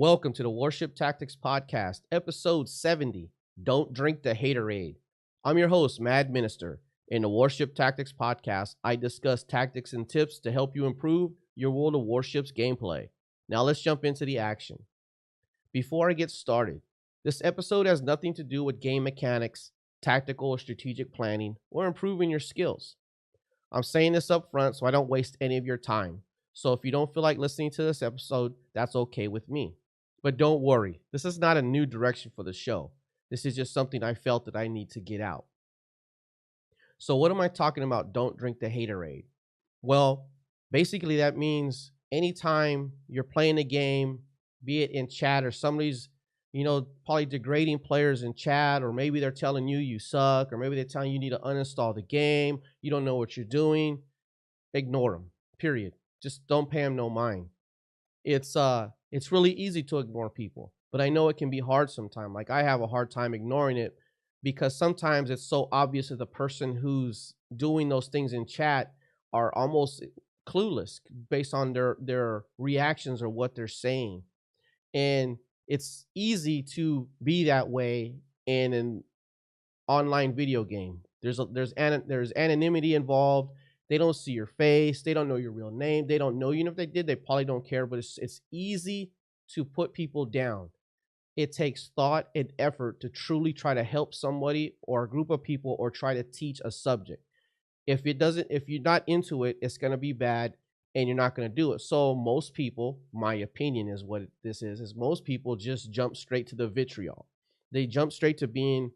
Welcome to the Warship Tactics Podcast, episode 70. Don't drink the Hateraid. I'm your host, Maddminister. In the Warship Tactics Podcast, I discuss tactics and tips to help you improve your World of Warships gameplay. Now let's jump into the action. Before I get started, this episode has nothing to do with game mechanics, tactical or strategic planning, or improving your skills. I'm saying this up front so I don't waste any of your time. So if you don't feel like listening to this episode, that's okay with me. But don't worry, this is not a new direction for the show. This is just something I felt that I need to get out. So what am I talking about? Don't drink the Hateraid. Well, basically that means anytime you're playing a game, be it in chat or somebody's, probably degrading players in chat, or maybe they're telling you suck, or maybe they're telling you need to uninstall the game, you don't know what you're doing, ignore them, period. Just don't pay them no mind. It's really easy to ignore people, but I know it can be hard sometimes. Like I have a hard time ignoring it because sometimes it's so obvious that the person who's doing those things in chat are almost clueless based on their reactions or what they're saying. And it's easy to be that way in an online video game. There's anonymity involved. They don't see your face. They don't know your real name. They don't know you. And if they did, they probably don't care. But it's easy to put people down. It takes thought and effort to truly try to help somebody or a group of people or try to teach a subject. If you're not into it, it's going to be bad and you're not going to do it. So most people, my opinion is what this is most people just jump straight to the vitriol. They jump straight to being,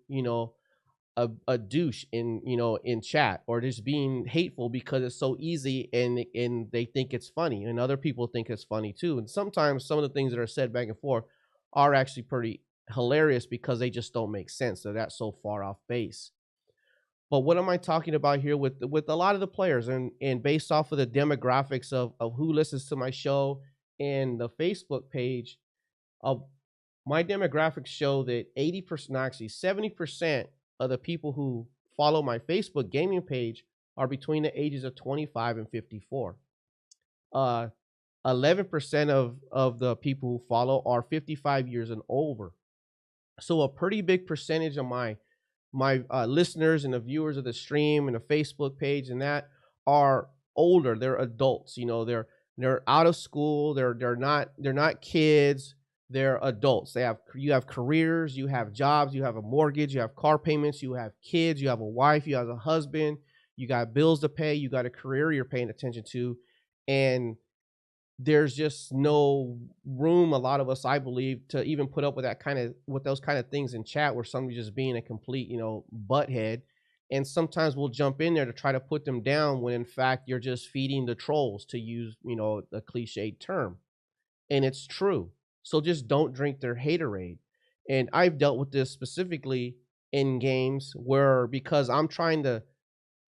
a douche in chat, or just being hateful because it's so easy and they think it's funny, and other people think it's funny too. And sometimes some of the things that are said back and forth are actually pretty hilarious because they just don't make sense. They're that so far off base. But what am I talking about here with a lot of the players, and based off of the demographics of who listens to my show and the Facebook page of my demographics show that 80%, actually 70% of the people who follow my Facebook gaming page are between the ages of 25 and 54. 11% of the people who follow are 55 years and over. So a pretty big percentage of my listeners and the viewers of the stream and the Facebook page and that are older. They're adults. They're out of school. They're not kids. They're adults. You have careers, you have jobs, you have a mortgage, you have car payments, you have kids, you have a wife, you have a husband, you got bills to pay, you got a career you're paying attention to, and there's just no room, a lot of us, I believe, to even put up with those kind of things in chat where somebody's just being a complete, butthead. And sometimes we'll jump in there to try to put them down when in fact you're just feeding the trolls, to use, a cliched term. And it's true. So just don't drink their Hateraid. And I've dealt with this specifically in games where, because I'm trying to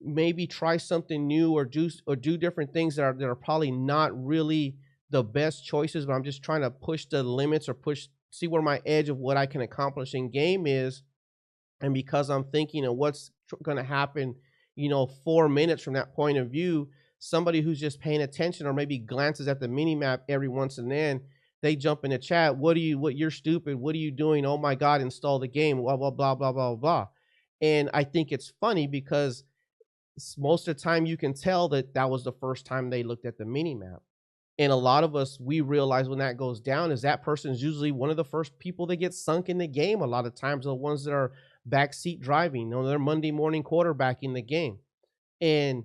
maybe try something new or do different things that are probably not really the best choices, but I'm just trying to push the limits or see where my edge of what I can accomplish in game is. And because I'm thinking of what's going to happen, 4 minutes from that point of view, somebody who's just paying attention or maybe glances at the mini map every once and then, they jump in the chat. You're stupid. What are you doing? Oh my God, install the game. Blah, blah, blah, blah, blah, blah. And I think it's funny because most of the time you can tell that was the first time they looked at the mini map. And a lot of us, we realize when that goes down is that person's usually one of the first people that get sunk in the game. A lot of times the ones that are backseat driving, they're Monday morning quarterbacking the game. And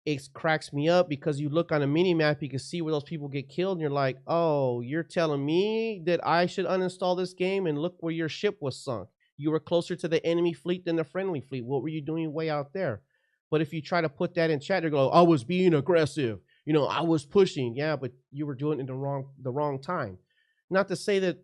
it cracks me up because you look on a mini map, you can see where those people get killed, and you're like, oh, you're telling me that I should uninstall this game, and look where your ship was sunk. You were closer to the enemy fleet than the friendly fleet. What were you doing way out there? But if you try to put that in chat, they go, I was being aggressive. I was pushing. Yeah, but you were doing it in the wrong time. Not to say that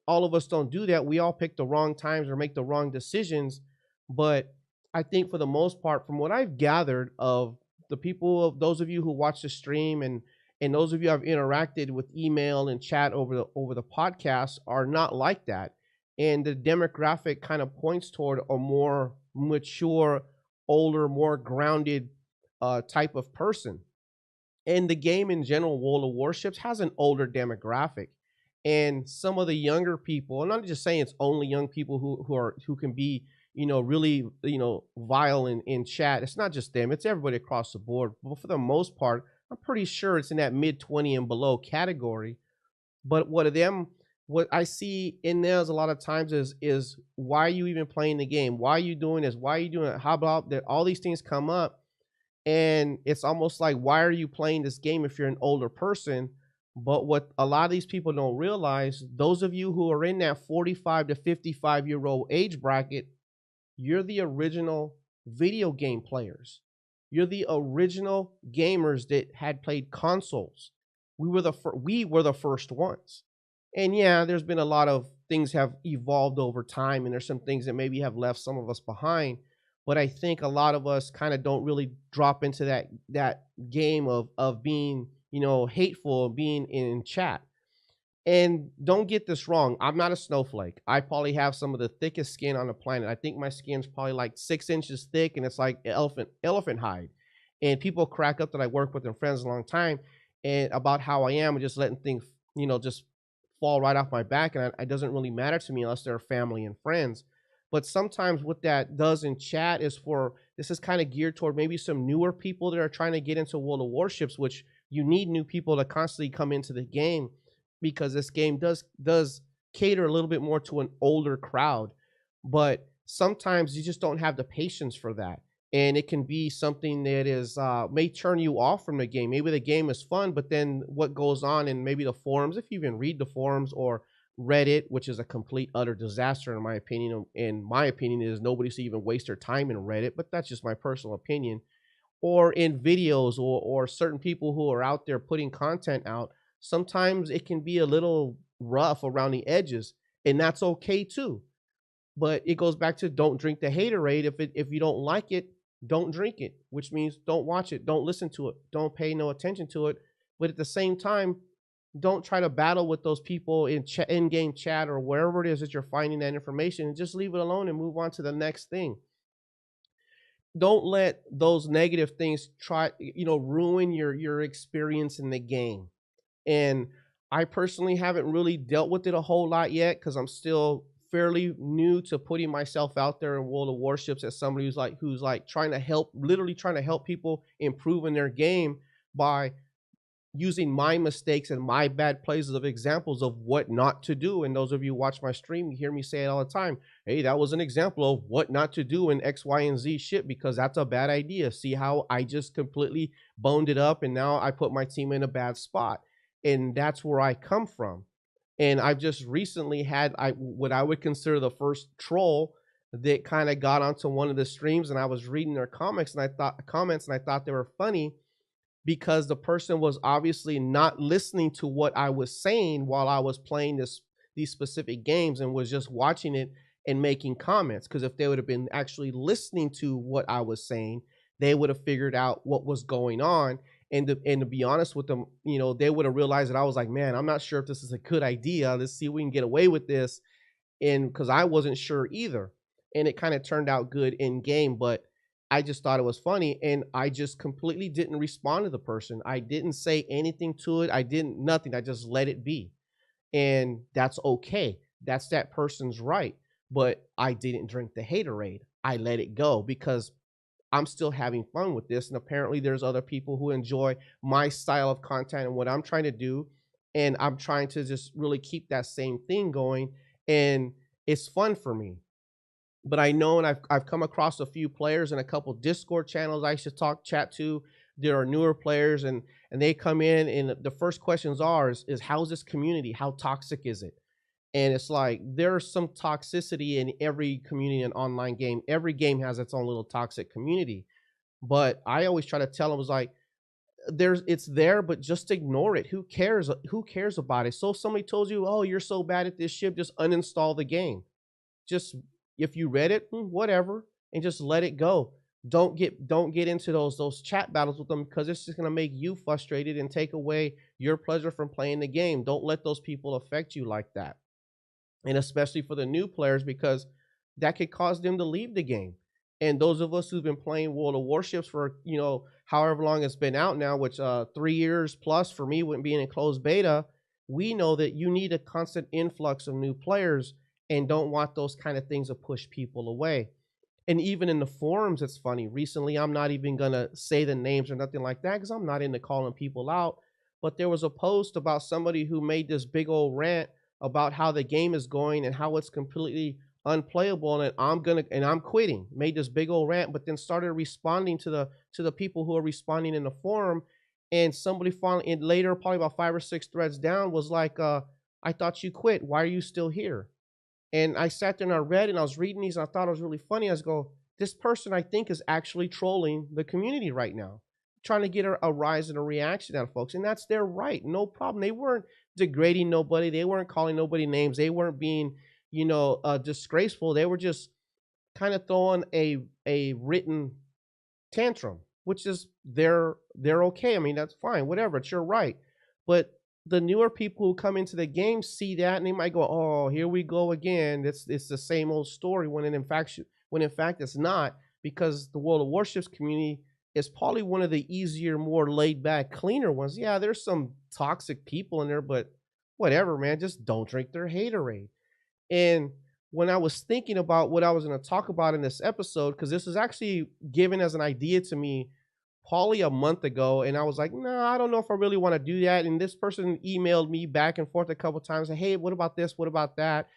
all of us don't do that. We all pick the wrong times or make the wrong decisions. But I think for the most part, from what I've gathered of the people, of those of you who watch the stream and those of you I've interacted with email and chat over the podcast, are not like that. And the demographic kind of points toward a more mature, older, more grounded type of person. And the game in general, World of Warships, has an older demographic. And some of the younger people, and I'm not just saying it's only young people who can be, really, vile in chat. It's not just them, it's everybody across the board. But for the most part, I'm pretty sure it's in that mid 20 and below category. But what I see in theirs a lot of times is why are you even playing the game? Why are you doing this? Why are you doing it? How about that? All these things come up, and it's almost like, why are you playing this game if you're an older person? But what a lot of these people don't realize, those of you who are in that 45 to 55-year-old age bracket, you're the original video game players. You're the original gamers that had played consoles. We were the first ones. And yeah, there's been a lot of things have evolved over time, and there's some things that maybe have left some of us behind. But I think a lot of us kind of don't really drop into that game of being, hateful, being in chat. And don't get this wrong, I'm not a snowflake. I probably have some of the thickest skin on the planet. I think my skin's probably like 6 inches thick, and it's like elephant hide. And people crack up that I work with and friends a long time, and about how I am, and just letting things, just fall right off my back, and it doesn't really matter to me unless they're family and friends. But sometimes what that does in chat is this is kind of geared toward maybe some newer people that are trying to get into World of Warships, which you need new people to constantly come into the game, because this game does cater a little bit more to an older crowd. But sometimes you just don't have the patience for that, and it can be something that is may turn you off from the game. Maybe the game is fun, but then what goes on in maybe the forums, if you even read the forums, or Reddit, which is a complete utter disaster in my opinion. In my opinion, is nobody should even waste their time in Reddit, but that's just my personal opinion. Or in videos, or certain people who are out there putting content out, sometimes it can be a little rough around the edges, and that's okay too. But it goes back to, don't drink the haterade. If you don't like it, don't drink it, which means don't watch it, don't listen to it, don't pay no attention to it. But at the same time, don't try to battle with those people in-game chat or wherever it is that you're finding that information, and just leave it alone and move on to the next thing. Don't let those negative things ruin your experience in the game. And I personally haven't really dealt with it a whole lot yet, because I'm still fairly new to putting myself out there in World of Warships as somebody who's literally trying to help people improve in their game by using my mistakes and my bad plays as examples of what not to do. And those of you who watch my stream, you hear me say it all the time. Hey, that was an example of what not to do in X, Y, and Z shit, because that's a bad idea. See how I just completely boned it up, and now I put my team in a bad spot. And that's where I come from. And I've just recently had what I would consider the first troll that kind of got onto one of the streams, and I was reading their comments, and I thought they were funny, because the person was obviously not listening to what I was saying while I was playing these specific games, and was just watching it and making comments. Because if they would have been actually listening to what I was saying, they would have figured out what was going on. And to be honest with them, they would have realized that I was like, man, I'm not sure if this is a good idea. Let's see if we can get away with this. And because I wasn't sure either. And it kind of turned out good in game, but I just thought it was funny, and I just completely didn't respond to the person. I didn't say anything to it. Nothing. I just let it be. And that's okay. That's that person's right. But I didn't drink the haterade. I let it go, because I'm still having fun with this. And apparently there's other people who enjoy my style of content and what I'm trying to do. And I'm trying to just really keep that same thing going. And it's fun for me. But I know, and I've come across a few players in a couple Discord channels I used to chat to. There are newer players, and they come in, and the first questions is how's this community? How toxic is it? And it's like, there's some toxicity in every community in online game. Every game has its own little toxic community. But I always try to tell them, was like, it's there, but just ignore it. Who cares? Who cares about it? So if somebody told you, oh, you're so bad at this ship, just uninstall the game. Just, if you read it, whatever, and just let it go. Don't get into those chat battles with them, because it's just going to make you frustrated and take away your pleasure from playing the game. Don't let those people affect you like that. And especially for the new players, because that could cause them to leave the game. And those of us who've been playing World of Warships for, however long it's been out now, which 3 years plus for me, when being in closed beta, we know that you need a constant influx of new players and don't want those kind of things to push people away. And even in the forums, it's funny. Recently, I'm not even gonna say the names or nothing like that because I'm not into calling people out. But there was a post about somebody who made this big old rant about how the game is going and how it's completely unplayable, and I'm quitting. Made this big old rant, but then started responding to the people who are responding in the forum. And somebody finally, and later, probably about 5 or 6 threads down, was like, "I thought you quit. Why are you still here?" And I sat there and I read and I was reading these and I thought it was really funny. I was go, this person I think is actually trolling the community right now, trying to get a rise and a reaction out of folks. And that's their right. No problem. They weren't degrading nobody. They weren't calling nobody names. They weren't being, disgraceful. They were just kind of throwing a written tantrum, which is they're okay. I mean, that's fine, whatever, it's your right. But the newer people who come into the game see that and they might go, "Oh, here we go again. It's the same old story." When in fact it's not, because the World of Warships community is probably one of the easier, more laid back, cleaner ones. Yeah, there's some toxic people in there, but whatever, man. Just don't drink their haterade. And when I was thinking about what I was going to talk about in this episode, because this was actually given as an idea to me probably a month ago, and I was like, no, I don't know if I really want to do that. And this person emailed me back and forth a couple of times, like, hey, what about this? What about that?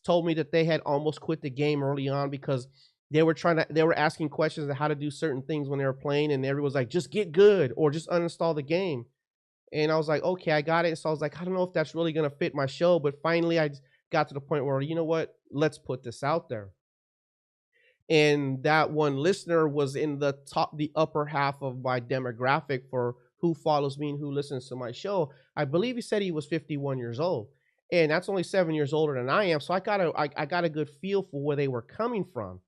Told me that they had almost quit the game early on because they were asking questions on how to do certain things when they were playing, and everyone was like, just get good or just uninstall the game. And I was like, okay, I got it. So I was like, I don't know if that's really going to fit my show, but finally I got to the point where, you know what, let's put this out there. And that one listener was in the upper half of my demographic for who follows me and who listens to my show. I believe he said he was 51 years old, and that's only 7 years older than I am. So I got a good feel for where they were coming from.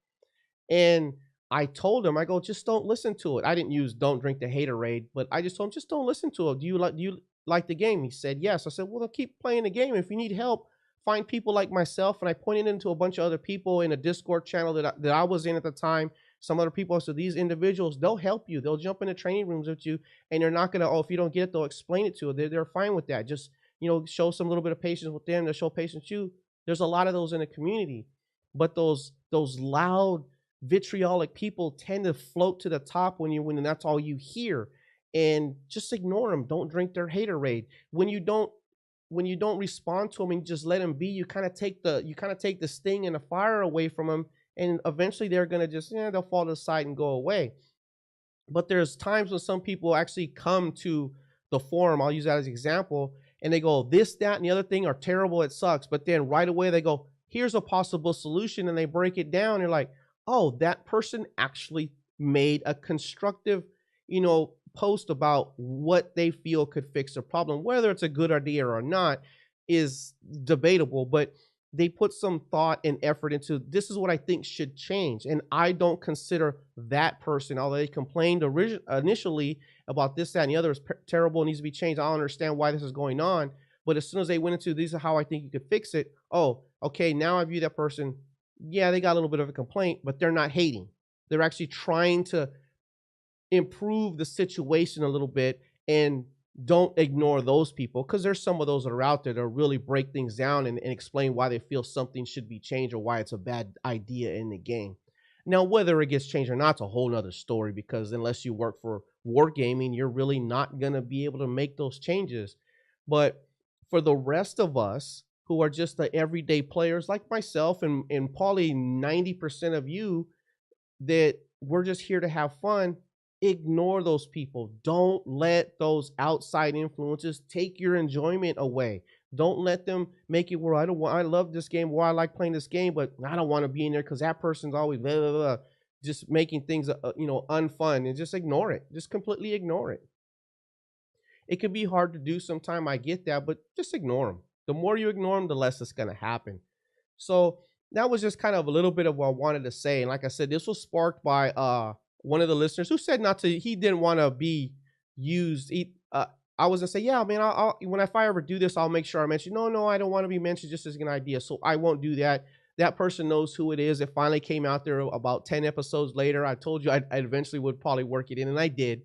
And I told him, I go, just don't listen to it. I didn't use "don't drink the haterade," but I just told him, just don't listen to it. Do you like the game? He said yes. I said, well, then keep playing the game. If you need help, find people like myself. And I pointed into a bunch of other people in a Discord channel that I was in at the time. Some other people. So these individuals, they'll help you. They'll jump into training rooms with you, and they're not gonna. Oh, if you don't get it, they'll explain it to you. They're fine with that. Just show some little bit of patience with them. They'll show patience with you. There's a lot of those in the community, but those loud, vitriolic people tend to float to the top when that's all you hear. And just ignore them. Don't drink their haterade. When you don't respond to them and just let them be, you kind of take the sting and the fire away from them, and eventually they're gonna just they'll fall to the side and go away. But there's times when some people actually come to the forum. I'll use that as an example, and they go, this, that, and the other thing are terrible. It sucks. But then right away they go, here's a possible solution, and they break it down. You're like, oh, that person actually made a constructive, post about what they feel could fix a problem. Whether it's a good idea or not is debatable, but they put some thought and effort into this is what I think should change. And I don't consider that person, although they complained initially about this, that, and the other is terrible and needs to be changed. I don't understand why this is going on. But as soon as they went into these are how I think you could fix it, oh, okay, now I view that person, yeah, they got a little bit of a complaint, but they're not hating. They're actually trying to improve the situation a little bit, and don't ignore those people, because there's some of those that are out there that really break things down and explain why they feel something should be changed or why it's a bad idea in the game. Now, whether it gets changed or not, it's a whole nother story, because unless you work for Wargaming, you're really not going to be able to make those changes. But for the rest of us who are just the everyday players like myself and probably 90% of you, that we're just here to have fun, ignore those people. Don't let those outside influences take your enjoyment away. Don't let them make it where I love this game, where I like playing this game, but I don't want to be in there because that person's always blah, blah, blah, just making things unfun. And just ignore it. Just completely ignore it. It can be hard to do sometime, I get that, but just ignore them. The more you ignore them, the less it's going to happen. So that was just kind of a little bit of what I wanted to say. And like I said, this was sparked by one of the listeners who said he didn't want to be used. I was gonna say, yeah, man, if I ever do this, I'll make sure I mention. No, I don't want to be mentioned, just as an idea. So I won't do that. That person knows who it is. It finally came out there about 10 episodes later. I told you I eventually would probably work it in, and I did.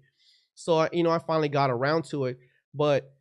So I finally got around to it. But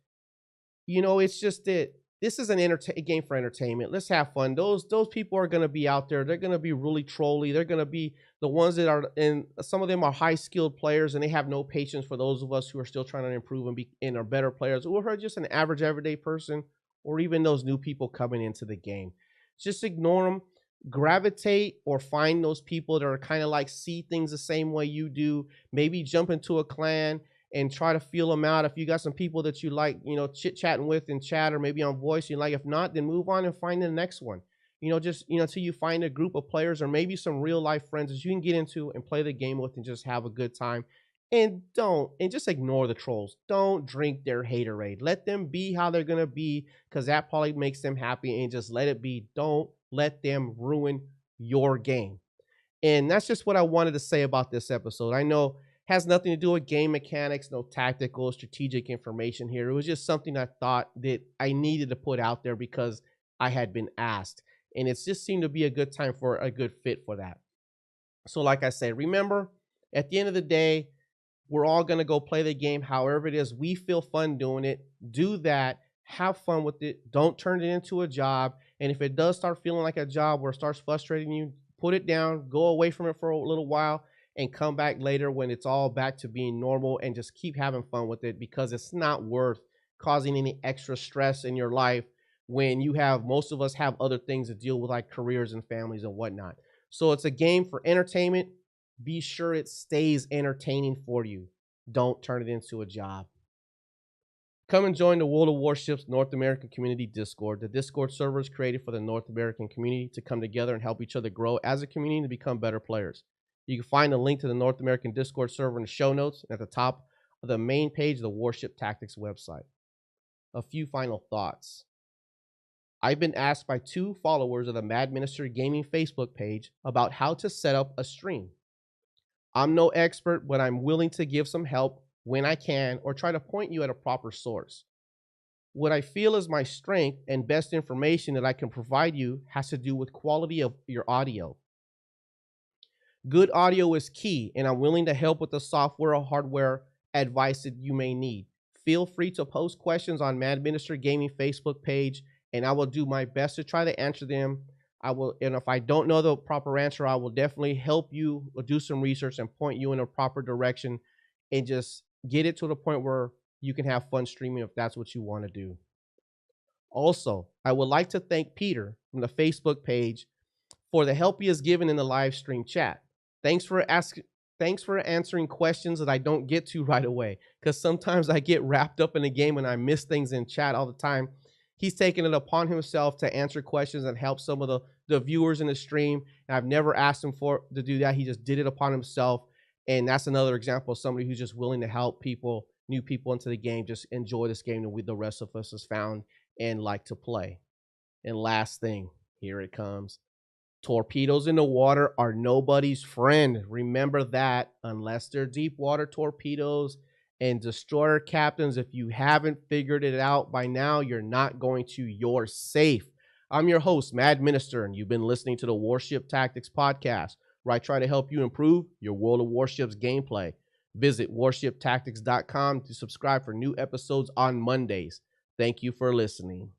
it's just that this is a game for entertainment. Let's have fun. Those people are going to be out there. They're going to be really trolly. They're going to be the ones that are, and some of them are high skilled players, and they have no patience for those of us who are still trying to improve and are better players, or are just an average everyday person, or even those new people coming into the game. Just ignore them. Gravitate or find those people that are kind of like see things the same way you do. Maybe jump into a clan and try to feel them out. If you got some people that you like, chit chatting with in chat or maybe on voice, you like. If not, then move on and find the next one. Just until you find a group of players or maybe some real life friends that you can get into and play the game with and just have a good time. And just ignore the trolls. Don't drink their haterade. Let them be how they're gonna be, because that probably makes them happy, and just let it be. Don't let them ruin your game. And that's just what I wanted to say about this episode. I know has nothing to do with game mechanics, no tactical, strategic information here. It was just something I thought that I needed to put out there because I had been asked. And it just seemed to be a good time for a good fit for that. So like I say, remember, at the end of the day, we're all going to go play the game however it is. We feel fun doing it. Do that. Have fun with it. Don't turn it into a job. And if it does start feeling like a job or it starts frustrating you, put it down, go away from it for a little while, and come back later when it's all back to being normal, and just keep having fun with it, because it's not worth causing any extra stress in your life when most of us have other things to deal with, like careers and families and whatnot. So it's a game for entertainment. Be sure it stays entertaining for you. Don't turn it into a job. Come and join the World of Warships North American Community Discord. The Discord server is created for the North American community to come together and help each other grow as a community to become better players. You can find a link to the North American Discord server in the show notes at the top of the main page of the Warship Tactics website. A few final thoughts. I've been asked by 2 followers of the Maddminister Gaming Facebook page about how to set up a stream. I'm no expert, but I'm willing to give some help when I can, or try to point you at a proper source. What I feel is my strength and best information that I can provide you has to do with quality of your audio. Good audio is key, and I'm willing to help with the software or hardware advice that you may need. Feel free to post questions on Maddminister Gaming Facebook page, and I will do my best to try to answer them. And if I don't know the proper answer, I will definitely help you do some research and point you in a proper direction, and just get it to the point where you can have fun streaming if that's what you want to do. Also, I would like to thank Peter from the Facebook page for the help he has given in the live stream chat. Thanks for answering questions that I don't get to right away, because sometimes I get wrapped up in the game and I miss things in chat all the time. He's taken it upon himself to answer questions and help some of the viewers in the stream. And I've never asked him to do that. He just did it upon himself. And that's another example of somebody who's just willing to help people, new people into the game, just enjoy this game that the rest of us has found and like to play. And last thing, here it comes. Torpedoes in the water are nobody's friend. Remember that, unless they're deep water torpedoes and destroyer captains. If you haven't figured it out by now, you're not going to. You're safe. I'm your host, Maddminister, and you've been listening to the Warship Tactics podcast, where I try to help you improve your World of Warships gameplay. Visit warshiptactics.com to subscribe for new episodes on Mondays. Thank you for listening.